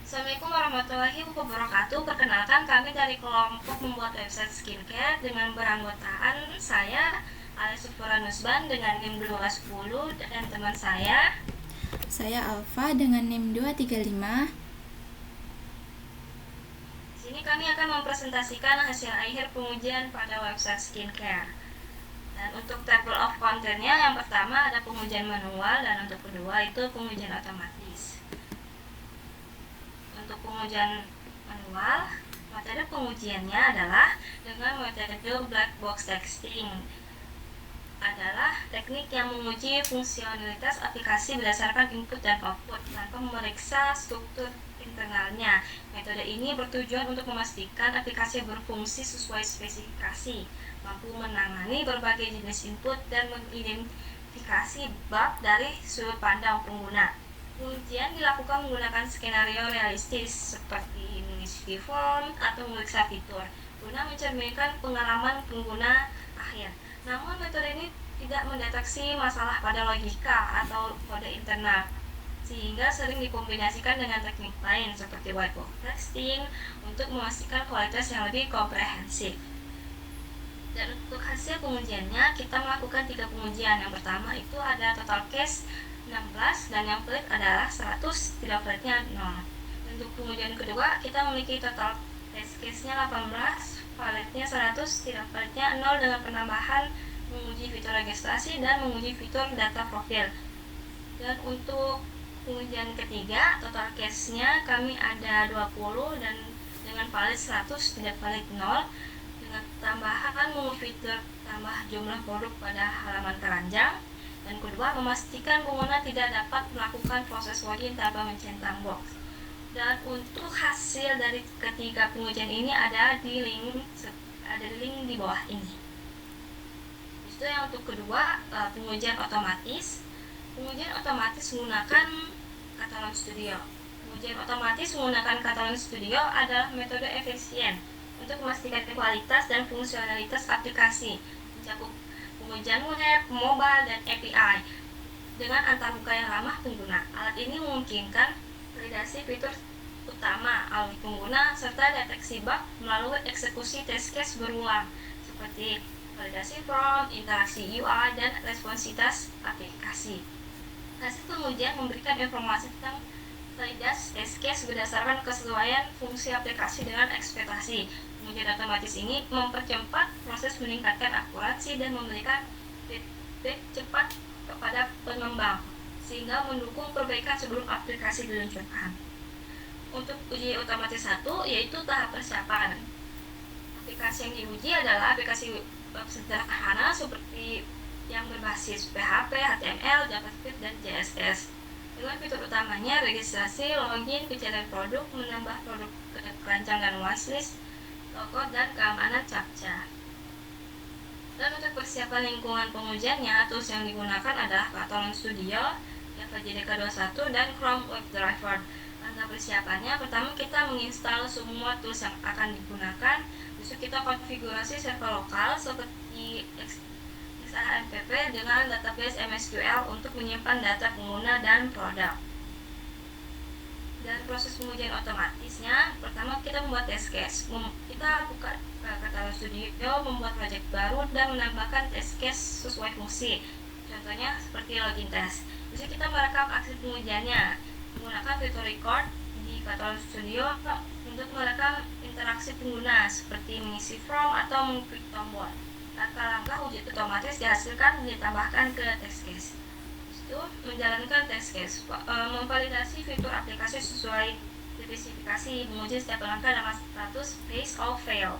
Assalamualaikum warahmatullahi wabarakatuh. Perkenalkan, kami dari kelompok membuat website skincare dengan beranggotaan saya Alesuf Nusban dengan NIM 1210 dan teman Saya Alfa dengan NIM 235. Di sini kami akan mempresentasikan hasil akhir pengujian pada website skincare. Dan untuk table of contentnya, yang pertama ada pengujian manual dan untuk kedua itu pengujian otomatis. Untuk pengujian manual, metode pengujiannya adalah dengan metode black box testing. Adalah teknik yang menguji fungsionalitas aplikasi berdasarkan input dan output tanpa memeriksa struktur internalnya. Metode ini bertujuan untuk memastikan aplikasi berfungsi sesuai spesifikasi, mampu menangani berbagai jenis input dan mengidentifikasi bug dari sudut pandang pengguna. Pengujian dilakukan menggunakan skenario realistis seperti mengisi form atau memeriksa fitur guna mencerminkan pengalaman pengguna akhir. Namun metode ini tidak mendeteksi masalah pada logika atau kode internal, sehingga sering dikombinasikan dengan teknik lain seperti white box testing untuk memastikan kualitas yang lebih komprehensif. Dan untuk hasil pengujiannya, kita melakukan 3 pengujian. Yang pertama itu ada total case 16 dan yang valid adalah 100, tidak validnya 0. Untuk pengujian kedua, kita memiliki total test case-nya 18, validnya 100, tidak validnya 0 dengan penambahan menguji fitur registrasi dan menguji fitur data profil. Dan untuk pengujian ketiga, total case-nya kami ada 20 dan dengan valid 100, tidak valid 0 dengan tambahan menguji fitur tambah jumlah produk pada halaman keranjang. Dan kedua, memastikan pengguna tidak dapat melakukan proses login tanpa mencentang box. Dan untuk hasil dari ketiga pengujian ini ada di link di bawah ini. Itu yang untuk kedua, pengujian otomatis. Pengujian otomatis menggunakan Catalan Studio. Pengujian otomatis menggunakan Catalan Studio adalah metode efisien untuk memastikan kualitas dan fungsionalitas aplikasi, mencakup pengujian web, mobile, dan API dengan antarmuka yang ramah pengguna. Alat ini memungkinkan validasi fitur utama alur pengguna serta deteksi bug melalui eksekusi test case berulang seperti validasi form, interaksi UI, dan responsivitas aplikasi. Hasil pengujian memberikan informasi tentang validasi test case berdasarkan kesesuaian fungsi aplikasi dengan ekspektasi. Pengujian otomatis ini mempercepat proses, meningkatkan akurasi, dan memberikan feedback cepat kepada pengembang sehingga mendukung perbaikan sebelum aplikasi diluncurkan. Untuk uji otomatis 1 yaitu tahap persiapan. Aplikasi yang diuji adalah aplikasi web sederhana seperti yang berbasis PHP, HTML, JavaScript, dan CSS. Dengan fitur utamanya registrasi, login, pencarian produk, menambah produk ke keranjang dan watchlist, logo, dan keamanan CAPTCHA. Dan untuk persiapan lingkungan pengujiannya, tools yang digunakan adalah Catalan Studio, Java JDK 21, dan Chrome WebDriver. Langkah persiapannya, pertama kita menginstal semua tools yang akan digunakan. Terus kita konfigurasi server lokal seperti XAMPP dengan database MySQL untuk menyimpan data pengguna dan produk. Dan proses pengujian otomatisnya, pertama kita membuat test case. Kita buka Catalan Studio, membuat project baru dan menambahkan test case sesuai fungsi. Contohnya seperti login test. Terus kita merekam aksi pengujiannya menggunakan fitur record di Catalan Studio untuk merekam interaksi pengguna seperti mengisi form atau mengklik tombol. Langkah-langkah uji otomatis dihasilkan ditambahkan ke test case. Itu menjalankan test case, memvalidasi fitur aplikasi sesuai spesifikasi, menguji setiap langkah dengan status pass or fail.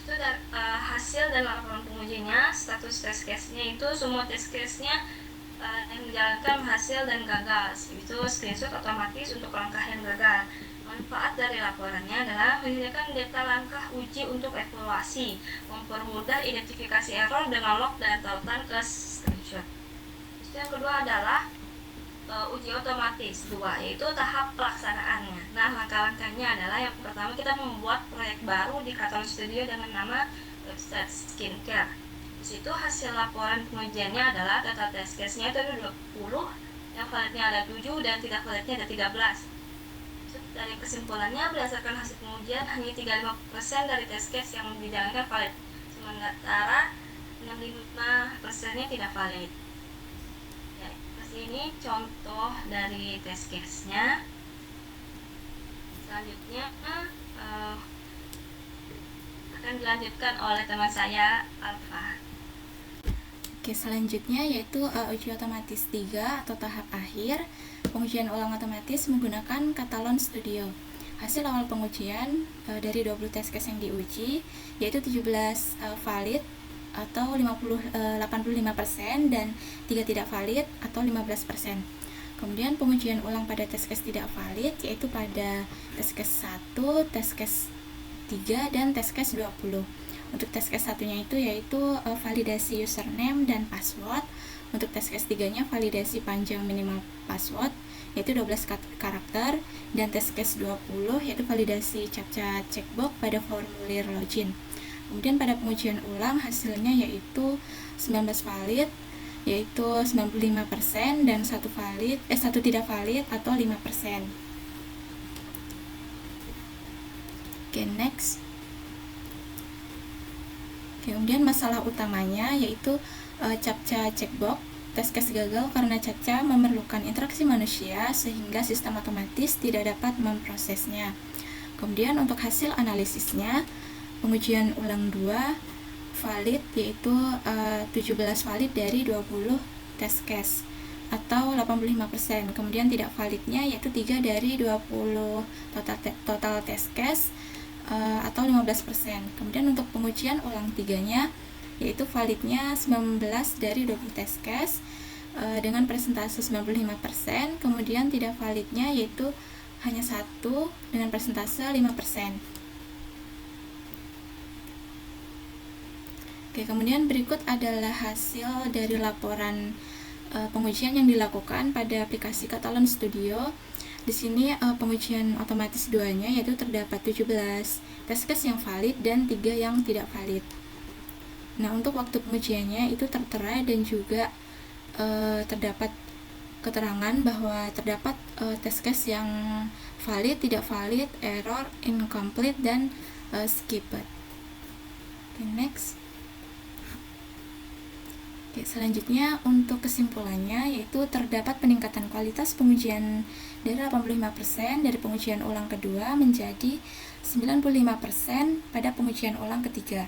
Itu hasil dan laporan pengujinya. Status test case-nya itu semua test case-nya yang menjalankan hasil dan gagal, itu screenshot otomatis untuk langkah yang gagal. Manfaat dari laporannya adalah menyediakan data langkah uji untuk evaluasi, mempermudah identifikasi error dengan log dan tautan ke screenshot. Yang kedua adalah uji otomatis 2, yaitu tahap pelaksanaannya. Nah, langkah-langkahnya adalah yang pertama kita membuat proyek baru di Catalan Studio dengan nama website skincare. Di situ hasil laporan pengujiannya adalah data test case-nya itu ada 20, yang validnya ada 7 dan tidak validnya ada 13. Itu Dari kesimpulannya, berdasarkan hasil pengujian, hanya 35% dari test case yang dijalankan valid, sementara 65%-nya tidak valid. Ya, ini contoh dari test case-nya. Selanjutnya akan dilanjutkan oleh teman saya, Alfa. Oke, selanjutnya yaitu uji otomatis 3 atau tahap akhir. Pengujian ulang otomatis menggunakan Catalan Studio. Hasil awal pengujian dari 20 test case yang diuji yaitu 17 valid atau 85% dan 3 tidak valid atau 15%. Kemudian pengujian ulang pada test case tidak valid yaitu pada test case 1, test case 3 dan test case 20. Untuk test case satunya itu yaitu validasi username dan password. Untuk test case 3-nya validasi panjang minimal password yaitu 12 karakter, dan test case 20 yaitu validasi CAPTCHA checkbox pada formulir login. Kemudian pada pengujian ulang hasilnya yaitu 19 valid yaitu 95% dan 1 tidak valid atau 5%. Oke, next. Kemudian masalah utamanya yaitu CAPTCHA checkbox. Test case gagal karena CAPTCHA memerlukan interaksi manusia sehingga sistem otomatis tidak dapat memprosesnya. Kemudian untuk hasil analisisnya, pengujian ulang 2 valid yaitu 17 valid dari 20 test case atau 85%. Kemudian tidak validnya yaitu 3 dari 20 total test case atau 15%. Kemudian untuk pengujian ulang 3-nya yaitu validnya 19 dari 20 test case dengan persentase 95%. Kemudian tidak validnya yaitu hanya 1 dengan persentase 5%. Oke, kemudian berikut adalah hasil dari laporan pengujian yang dilakukan pada aplikasi Catalan Studio. Di sini pengujian otomatis 2-nya yaitu terdapat 17 test case yang valid dan 3 yang tidak valid. Nah, untuk waktu pengujiannya itu tertera dan juga terdapat keterangan bahwa terdapat test case yang valid, tidak valid, error, incomplete, dan skipped. Oke, next. Oke, selanjutnya untuk kesimpulannya yaitu terdapat peningkatan kualitas pengujian dari 85% dari pengujian ulang kedua menjadi 95% pada pengujian ulang ketiga.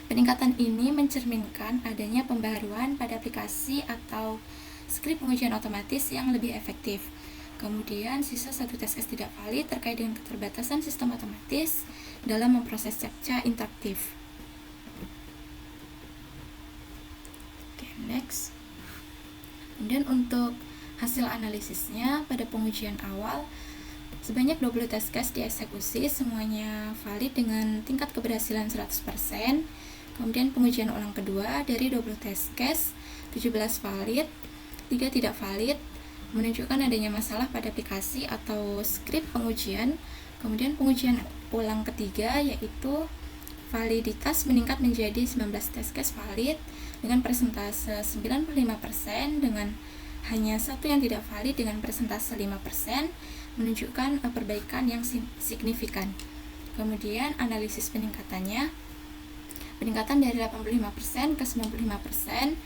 Peningkatan ini mencerminkan adanya pembaharuan pada aplikasi atau skrip pengujian otomatis yang lebih efektif. Kemudian sisa 1 test case tidak valid terkait dengan keterbatasan sistem otomatis dalam memproses CAPTCHA interaktif. Next. Kemudian untuk hasil analisisnya pada pengujian awal sebanyak 20 test case dieksekusi, semuanya valid dengan tingkat keberhasilan 100%. Kemudian pengujian ulang kedua dari 20 test case 17 valid, 3 tidak valid, menunjukkan adanya masalah pada aplikasi atau skrip pengujian. Kemudian pengujian ulang ketiga yaitu validitas meningkat menjadi 19 test case valid dengan persentase 95% dengan hanya 1 yang tidak valid dengan persentase 5%, menunjukkan perbaikan yang signifikan. Kemudian analisis peningkatannya, peningkatan dari 85% ke 95%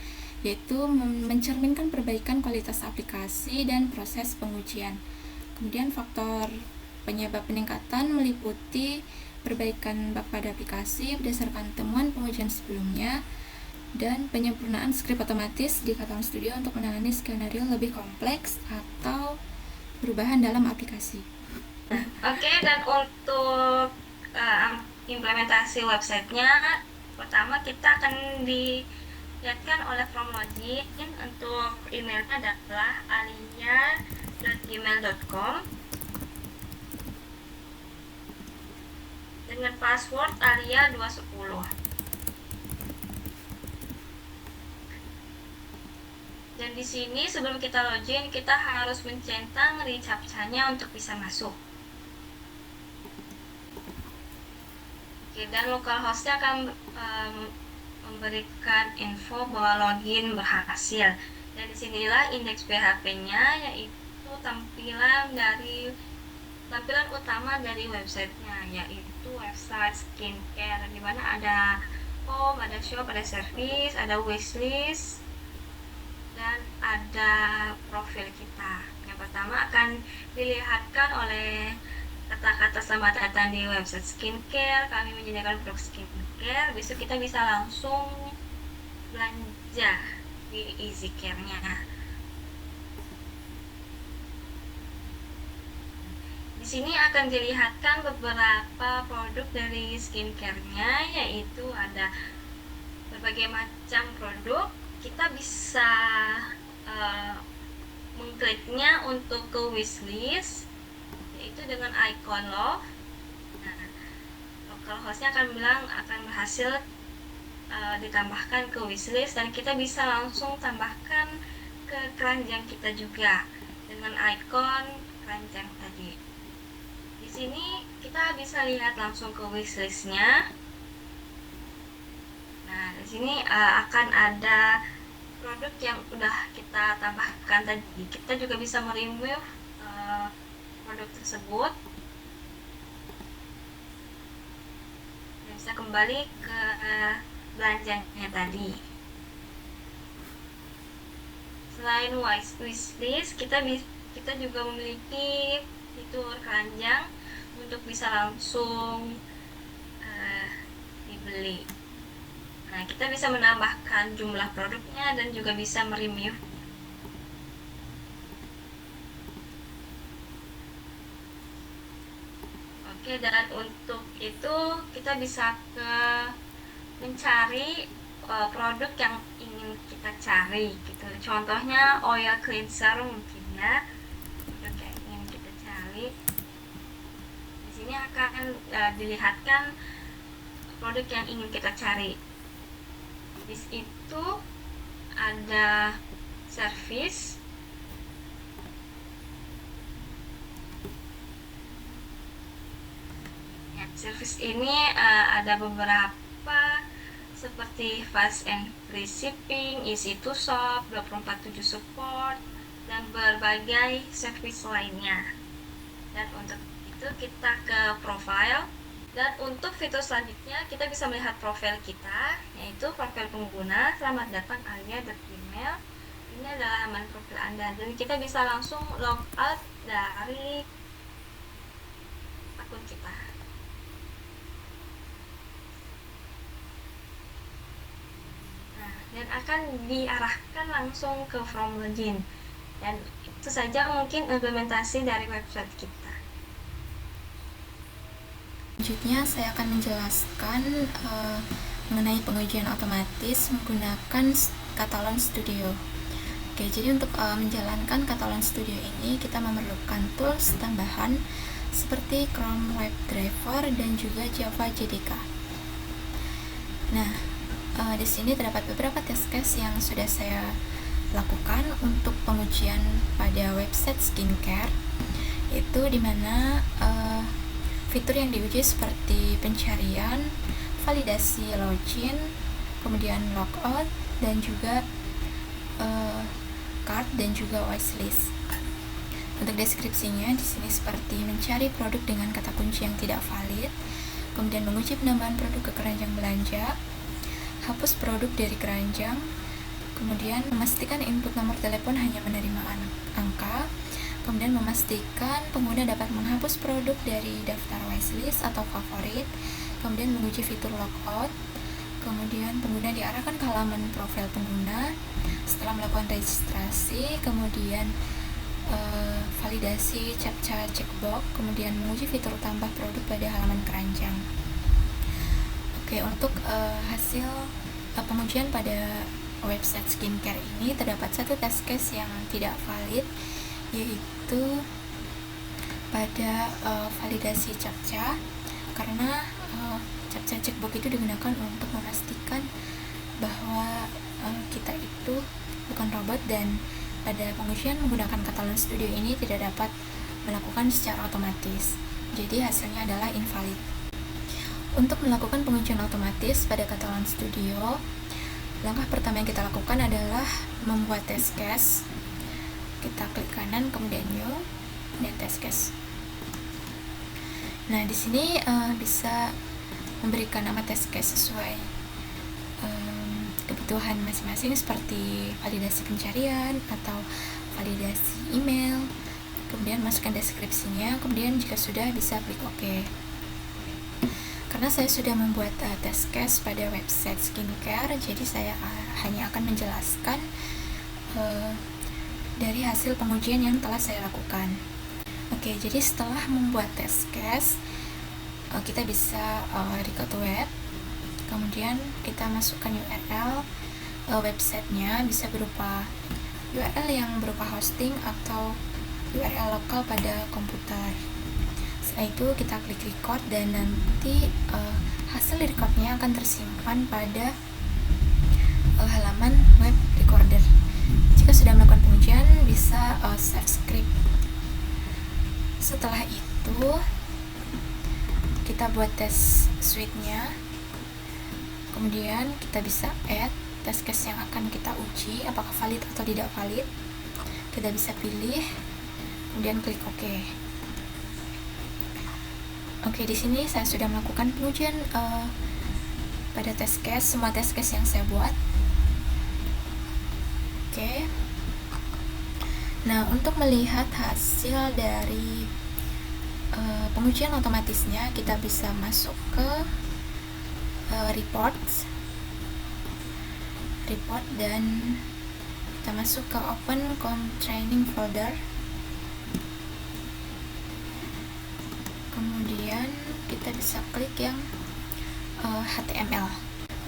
yaitu mencerminkan perbaikan kualitas aplikasi dan proses pengujian. Kemudian faktor penyebab peningkatan meliputi perbaikan bug pada aplikasi berdasarkan temuan pengujian sebelumnya dan penyempurnaan skrip otomatis di Catalan Studio untuk menangani skenario lebih kompleks atau perubahan dalam aplikasi. Oke, dan untuk implementasi websitenya, pertama kita akan dilihatkan oleh form login. Untuk emailnya adalah alia@gmail.com dengan password alia210. Dan di sini sebelum kita login, kita harus mencentang reCAPTCHA-nya untuk bisa masuk. Oke, dan localhost-nya akan memberikan info bahwa login berhasil. Dan disinilah indeks PHP-nya, yaitu tampilan dari tampilan utama dari websitenya, yaitu website skincare, di mana ada home, ada shop, ada service, ada wishlist, dan ada profil kita. Yang pertama akan dilihatkan oleh kata-kata selamat datang di website skincare, kami menyediakan produk skincare. Besok kita bisa langsung belanja di easy care-nya. Di sini akan dilihatkan beberapa produk dari skincare-nya, yaitu ada berbagai macam produk. Kita bisa mengkliknya untuk ke wishlist, yaitu dengan icon love. Nah, local hostnya akan bilang akan berhasil ditambahkan ke wishlist, dan kita bisa langsung tambahkan ke keranjang kita juga dengan icon keranjang tadi. Di sini kita bisa lihat langsung ke wishlistnya. Nah, di sini akan ada produk yang udah kita tambahkan tadi. Kita juga bisa meremove produk tersebut dan bisa kembali ke belanjanya tadi. Selain wishlist, kita juga memiliki fitur keranjang untuk bisa langsung dibeli. Nah, kita bisa menambahkan jumlah produknya dan juga bisa meremove. Oke, dan untuk itu kita bisa mencari produk yang ingin kita cari gitu. Contohnya oil cleanser mungkin ya, produk yang ingin kita cari. Di sini akan dilihatkan produk yang ingin kita cari. Di situ ada service, ya, service ini ada beberapa seperti fast and free shipping, easy to shop, 24/7 support, dan berbagai service lainnya. Dan untuk itu kita ke profile, dan untuk fitur selanjutnya kita bisa melihat profil kita, yaitu profil pengguna selamat datang alia.gmail. Ini adalah halaman profil Anda, dan kita bisa langsung log out dari akun kita. Dan akan diarahkan langsung ke form login. Dan itu saja mungkin implementasi dari website kita. Selanjutnya saya akan menjelaskan mengenai pengujian otomatis menggunakan Catalan Studio. Oke, jadi untuk menjalankan Catalan Studio ini kita memerlukan tools tambahan seperti Chrome WebDriver dan juga Java JDK. Nah, di sini terdapat beberapa test case yang sudah saya lakukan untuk pengujian pada website skincare, itu dimana fitur yang diuji seperti pencarian, validasi login, kemudian logout, dan juga cart dan juga wishlist. Untuk deskripsinya di sini seperti mencari produk dengan kata kunci yang tidak valid, kemudian menguji penambahan produk ke keranjang belanja, hapus produk dari keranjang, kemudian memastikan input nomor telepon hanya menerima angka, kemudian memastikan pengguna dapat menghapus produk dari daftar wishlist atau favorit, kemudian menguji fitur logout, kemudian pengguna diarahkan ke halaman profil pengguna setelah melakukan registrasi, kemudian validasi captcha checkbox, kemudian menguji fitur tambah produk pada halaman keranjang. Oke, untuk hasil pengujian pada website skincare ini terdapat satu test case yang tidak valid, yaitu pada validasi captcha, karena captcha checkbox itu digunakan untuk memastikan bahwa kita itu bukan robot, dan pada pengujian menggunakan Catalan Studio ini tidak dapat melakukan secara otomatis, jadi hasilnya adalah invalid. Untuk melakukan pengujian otomatis pada Catalan Studio, langkah pertama yang kita lakukan adalah membuat test case. Kita klik kanan, kemudian new, dan test case. Nah, di sini bisa memberikan nama test case sesuai kebutuhan masing-masing, seperti validasi pencarian atau validasi email. Kemudian masukkan deskripsinya, kemudian jika sudah bisa klik OK. Karena saya sudah membuat test case pada website skincare, jadi saya hanya akan menjelaskan dari hasil pengujian yang telah saya lakukan. Oke, jadi setelah membuat test case, kita bisa record web, kemudian kita masukkan URL websitenya, bisa berupa URL yang berupa hosting atau URL lokal pada komputer. Setelah itu kita klik record, dan nanti hasil recordnya akan tersimpan pada halaman web recorder. Jika sudah melakukan pengujian, bisa save script. Setelah itu kita buat test suite-nya, kemudian kita bisa add test case yang akan kita uji apakah valid atau tidak valid. Kita bisa pilih, kemudian klik OK. Oke, di sini saya sudah melakukan pengujian pada test case, semua test case yang saya buat. Oke. Nah, untuk melihat hasil dari pengujian otomatisnya, kita bisa masuk ke report, dan kita masuk ke open training folder. Kemudian kita bisa klik yang HTML.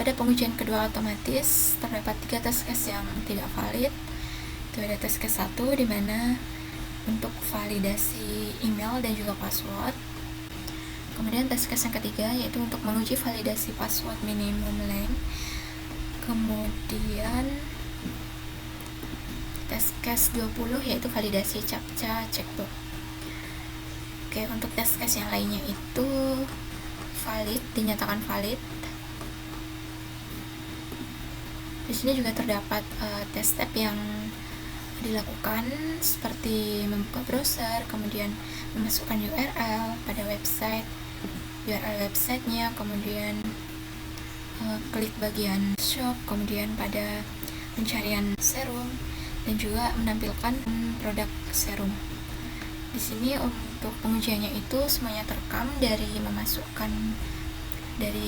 Pada pengujian kedua otomatis terdapat 3 test case yang tidak valid. Itu ada test case 1 di mana untuk validasi email dan juga password. Kemudian test case yang ketiga yaitu untuk menguji validasi password minimum length. Kemudian test case 20 yaitu validasi CAPTCHA checkbox. Oke, untuk test case yang lainnya itu valid, dinyatakan valid. Di sini juga terdapat test step yang dilakukan, seperti membuka browser, kemudian memasukkan URL pada website, URL websitenya, kemudian klik bagian shop, kemudian pada pencarian serum, dan juga menampilkan produk serum. Di sini untuk pengujiannya itu semuanya terekam dari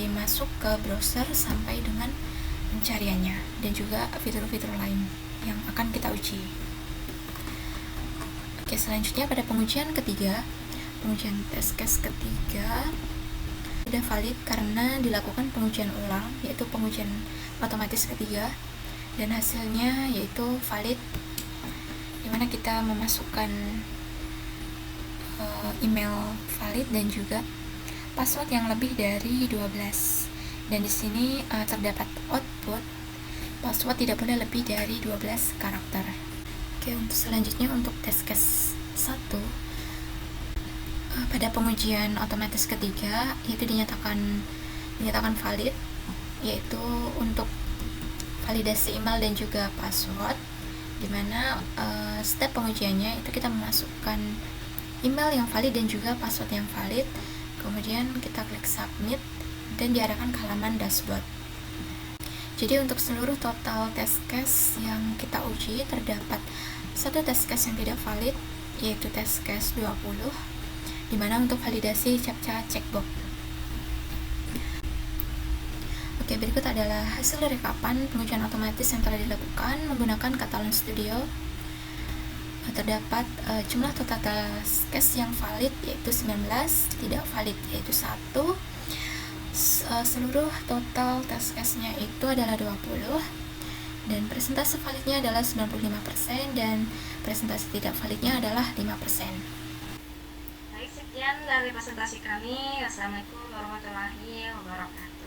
masuk ke browser sampai dengan pencariannya, dan juga fitur-fitur lain yang akan kita uji. Oke, selanjutnya pada pengujian ketiga, pengujian test case ketiga sudah valid karena dilakukan pengujian ulang, yaitu pengujian otomatis ketiga, dan hasilnya yaitu valid, dimana kita memasukkan email valid dan juga password yang lebih dari 12. Dan di sini terdapat output password tidak boleh lebih dari 12 karakter. Oke, untuk selanjutnya untuk test case 1 pada pengujian otomatis ketiga yaitu dinyatakan valid, yaitu untuk validasi email dan juga password, dimana step pengujiannya itu kita memasukkan email yang valid dan juga password yang valid, kemudian kita klik submit dan diarahkan ke halaman dashboard. Jadi untuk seluruh total test case yang kita uji terdapat satu test case yang tidak valid, yaitu test case 20, dimana untuk validasi CAPTCHA checkbox. Oke, berikut adalah hasil rekapan pengujian otomatis yang telah dilakukan menggunakan Catalan Studio. Terdapat jumlah total test case yang valid yaitu 19, tidak valid yaitu 1. Seluruh total test case-nya itu adalah 20, dan presentasi validnya adalah 95%, dan presentasi tidak validnya adalah 5%. Baik, sekian dari presentasi kami. Wassalamualaikum warahmatullahi wabarakatuh.